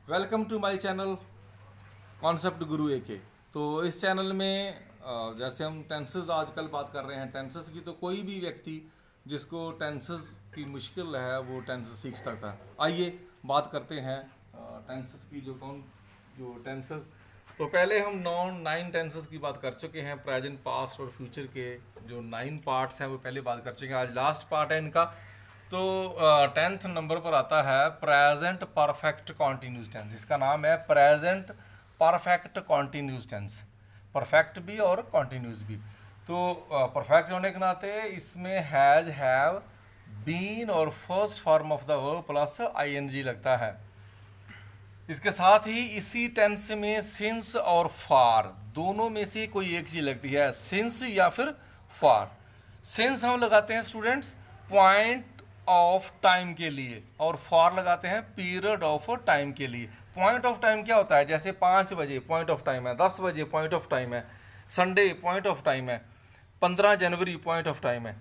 Welcome to my channel concept Guru AK. तो इस channel में जैसे हम टेंसेस आजकल बात कर रहे हैं टेंसेस की, तो कोई भी व्यक्ति जिसको टेंसेस की मुश्किल है वो टेंसेस सीख सकता है। आइए बात करते हैं टेंसेस की। जो टेंसेस, तो पहले हम नाइन टेंसेस की बात कर चुके हैं। प्रेजेंट, पास्ट और फ्यूचर के जो 9 पार्ट्स हैं वो पहले बात कर चुके हैं। आज लास्ट पार्ट है इनका। तो 10th नंबर पर आता है प्रेजेंट परफेक्ट कॉन्टिन्यूस टेंस। इसका नाम है present perfect continuous tense. Perfect भी और कॉन्टिन्यूस भी। तो परफेक्ट होने के नाते इसमें हैज, हैव, बीन और first form of the verb plus ING लगता है। इसके साथ ही इसी टेंस में सिंस और फार दोनों में से कोई एक चीज लगती है, सिंस या फिर फार। सिंस हम लगाते हैं स्टूडेंट्स पॉइंट ऑफ टाइम के लिए, और फॉर लगाते हैं पीरियड ऑफ टाइम के लिए। पॉइंट ऑफ टाइम क्या होता है? जैसे 5 बजे पॉइंट ऑफ टाइम है, 10 बजे पॉइंट ऑफ टाइम है, संडे पॉइंट ऑफ टाइम है, 15 जनवरी पॉइंट ऑफ टाइम है,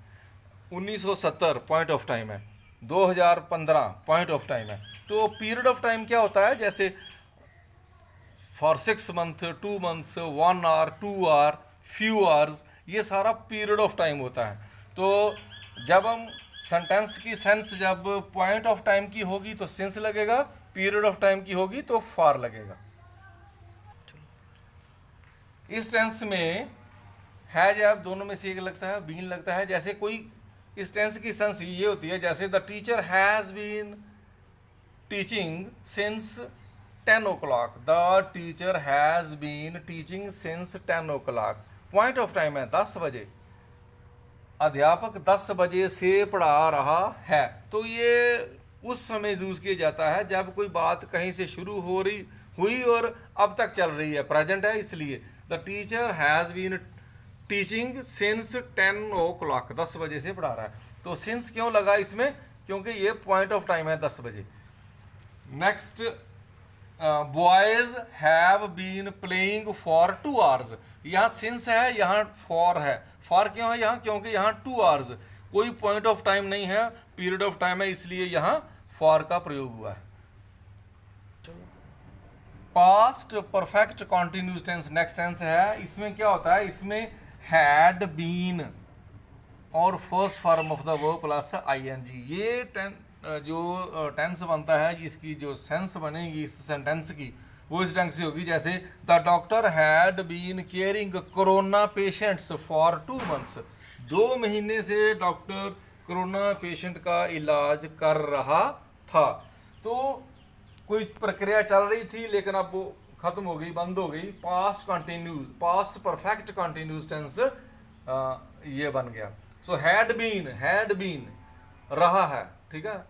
1970 पॉइंट ऑफ टाइम है, 2015 पॉइंट ऑफ टाइम है। तो पीरियड ऑफ टाइम क्या होता है? जैसे for 6 month, 2 months, 1 hour, 2 hour, few hours, ये सारा पीरियड ऑफ टाइम होता है। तो जब हम सेंटेंस की सेंस जब पॉइंट ऑफ टाइम की होगी तो सिंस लगेगा, पीरियड ऑफ टाइम की होगी तो फॉर लगेगा। इस टेंस में हैज, हैव दोनों में से एक लगता है, बीन लगता है। जैसे कोई इस टेंस की सेंस ये होती है, जैसे the teacher has been teaching since 10 o'clock। The teacher has been teaching since 10 o'clock। Point of time है 10 बजे, अध्यापक 10 बजे से पढ़ा रहा है। तो ये उस समय यूज किया जाता है जब कोई बात कहीं से शुरू हुई और अब तक चल रही है, प्रेजेंट है, इसलिए the teacher has been teaching since 10 o'clock, 10 बजे से पढ़ा रहा है। तो सिंस क्यों लगा इसमें? क्योंकि ये पॉइंट ऑफ टाइम है 10 बजे। Next, boys have been playing for 2 hours। यहाँ सिंस है, यहाँ फॉर है। फॉर क्यों है यहाँ? क्योंकि यहाँ 2 hours, कोई पॉइंट ऑफ टाइम नहीं है, पीरियड ऑफ टाइम है, इसलिए यहाँ फॉर का प्रयोग हुआ है। Past perfect continuous tense next tense है। इसमें क्या होता है? इसमें हैड बीन और first form of the verb plus ING. ये जो टेंस बनता है, जिसकी जो सेंस बनेगी इस सेंटेंस की, वो इस ढंग से होगी जैसे the doctor had been caring corona patients for 2 months। 2 महीने से डॉक्टर कोरोना पेशेंट का इलाज कर रहा था। तो कोई प्रक्रिया चल रही थी लेकिन अब वो खत्म हो गई, बंद हो गई। पास्ट परफेक्ट कॉन्टिन्यूस टेंस ये बन गया। सो हैड बीन रहा है, ठीक है,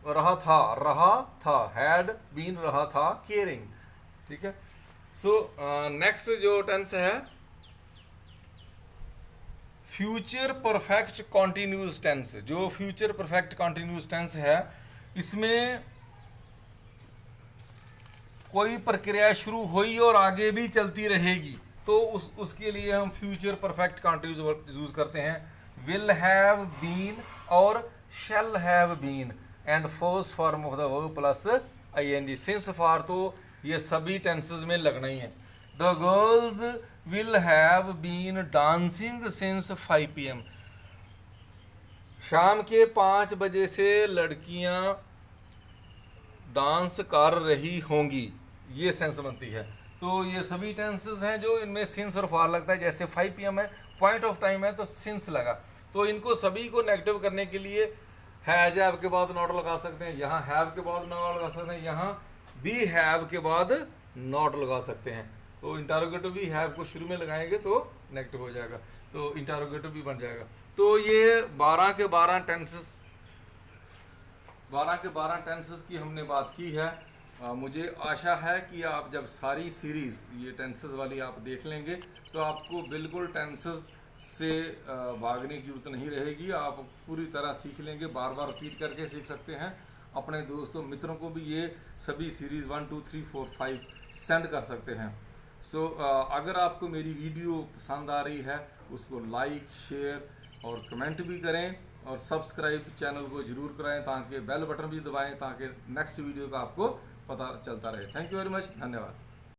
रहा था, हैड बीन रहा था केयरिंग, ठीक है। सो नेक्स्ट जो टेंस है फ्यूचर परफेक्ट कॉन्टिन्यूस टेंस। जो फ्यूचर परफेक्ट कॉन्टिन्यूस टेंस है, इसमें कोई प्रक्रिया शुरू हुई और आगे भी चलती रहेगी, तो उसके लिए हम फ्यूचर परफेक्ट कॉन्टिन्यूस यूज करते हैं। विल हैव बीन और shall have been and first form of the verb plus ING. Since for तो ये सभी टेंसेस में लगना ही है। The girls will have been dancing since 5 PM। शाम के 5 बजे से लड़कियां डांस कर रही होंगी, ये सेंस बनती है। तो ये सभी टेंसेस हैं जो इनमें सिंस और फॉर लगता है। जैसे 5 PM है, पॉइंट ऑफ टाइम है, तो सिंस लगा। तो इनको सभी को नेगेटिव करने के लिए हैज, हैव के बाद नॉट लगा सकते हैं, यहाँ हैव के बाद नॉट लगा सकते हैं, यहाँ भी हैव के बाद नॉट लगा सकते हैं। तो इंटरोगेटिव भी हैव को शुरू में लगाएंगे तो नेगेटिव हो जाएगा, तो इंटरोगेटिव भी बन जाएगा। तो ये 12 के 12 टेंसेस की हमने बात की है। मुझे आशा है कि आप जब सारी सीरीज ये टेंसेस वाली आप देख लेंगे तो आपको बिल्कुल टेंसेस से भागने की जरूरत नहीं रहेगी। आप पूरी तरह सीख लेंगे, बार बार रिपीट करके सीख सकते हैं। अपने दोस्तों मित्रों को भी ये सभी सीरीज़ 1 2 3 4 5 सेंड कर सकते हैं। सो अगर आपको मेरी वीडियो पसंद आ रही है उसको लाइक, शेयर और कमेंट भी करें, और सब्सक्राइब चैनल को जरूर कराएं, ताकि बेल बटन भी दबाएं ताकि नेक्स्ट वीडियो का आपको पता चलता रहे। थैंक यू वेरी मच, धन्यवाद।